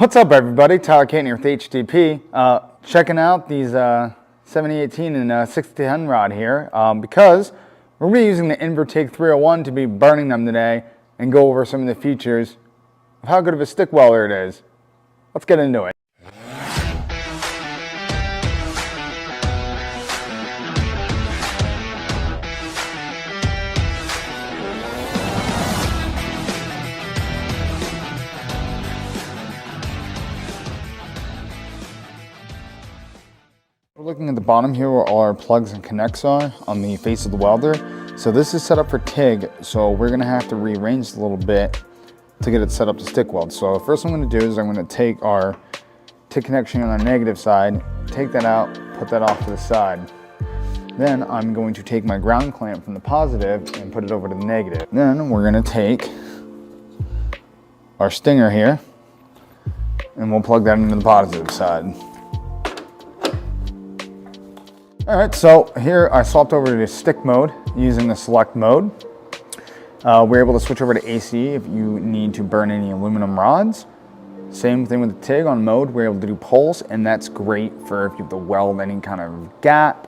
What's up, everybody? Tyler Caton here with HTP. Checking out these 7018 and 6010 rod here because we're going to be using the Invertig 301 to be burning them today and go over some of the features of how good of a stick welder it is. Let's get into it. We're looking at the bottom here where all our plugs and connects are on the face of the welder. So this is set up for TIG, so we're gonna have to rearrange a little bit to get it set up to stick weld. So first thing I'm gonna do is I'm gonna take our TIG connection on our negative side, take that out, put that off to the side. Then I'm going to take my ground clamp from the positive and put it over to the negative. Then we're gonna take our stinger here and we'll plug that into the positive side. Alright, so here I swapped over to stick mode using the select mode. We're able to switch over to AC if you need to burn any aluminum rods. Same thing with the TIG on mode, we're able to do pulse, and that's great for if you have to weld any kind of gap.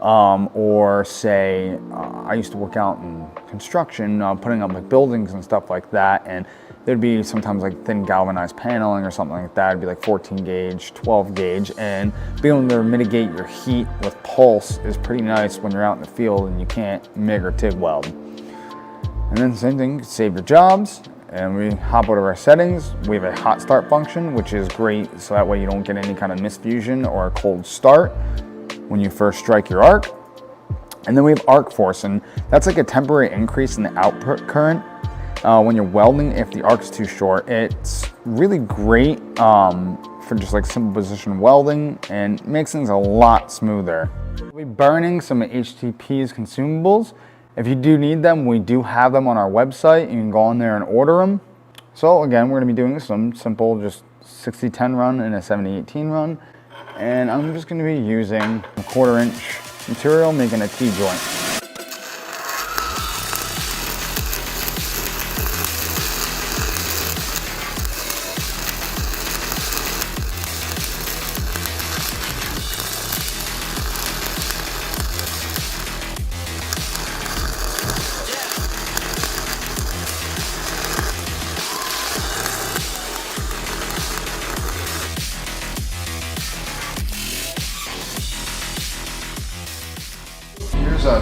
Or say, I used to work out in construction, putting up like buildings and stuff like that, and there'd be sometimes like thin galvanized paneling or something like that. It'd be like 14 gauge, 12 gauge, and being able to mitigate your heat with pulse is pretty nice when you're out in the field and you can't MIG or TIG weld. And then the same thing, save your jobs, and we hop over to our settings. We have a hot start function, which is great, so that way you don't get any kind of misfusion or a cold start when you first strike your arc. And then we have arc force, and that's like a temporary increase in the output current when you're welding if the arc's too short. It's really great for just like simple position welding and makes things a lot smoother. We'll be burning some of HTP's consumables. If you do need them, we do have them on our website. You can go on there and order them. So again, we're gonna be doing some simple just 6010 run and a 7018 run. And I'm just going to be using a 1/4 inch material, making a T-joint.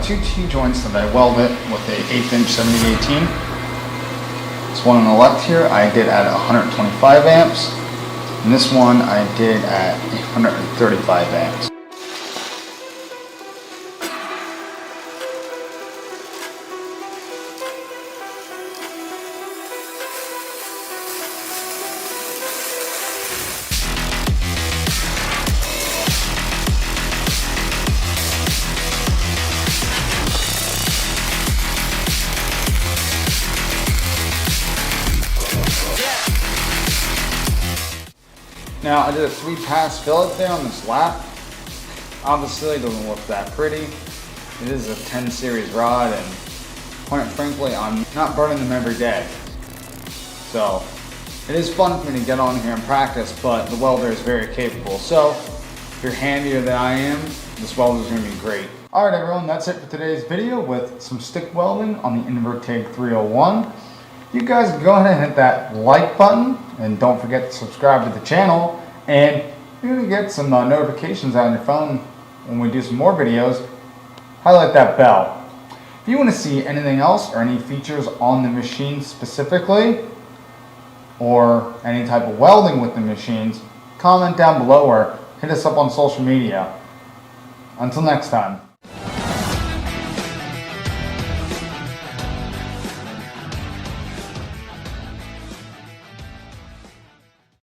Two T-joints that I welded with a 1/8 inch 7018. This one on the left here I did at 125 amps, and this one I did at 135 amps. Now I did a 3-pass fillet there on this lap. Obviously it doesn't look that pretty. It is a 10 series rod, and quite frankly I'm not burning them every day. So it is fun for me to get on here and practice, but the welder is very capable. So if you're handier than I am, this welder is going to be great. Alright everyone, that's it for today's video with some stick welding on the Invertig 301. You guys go ahead and hit that like button, and don't forget to subscribe to the channel, and you're going to get some notifications on your phone when we do some more videos. Highlight that bell. If you want to see anything else or any features on the machine specifically, or any type of welding with the machines, comment down below or hit us up on social media. Until next time.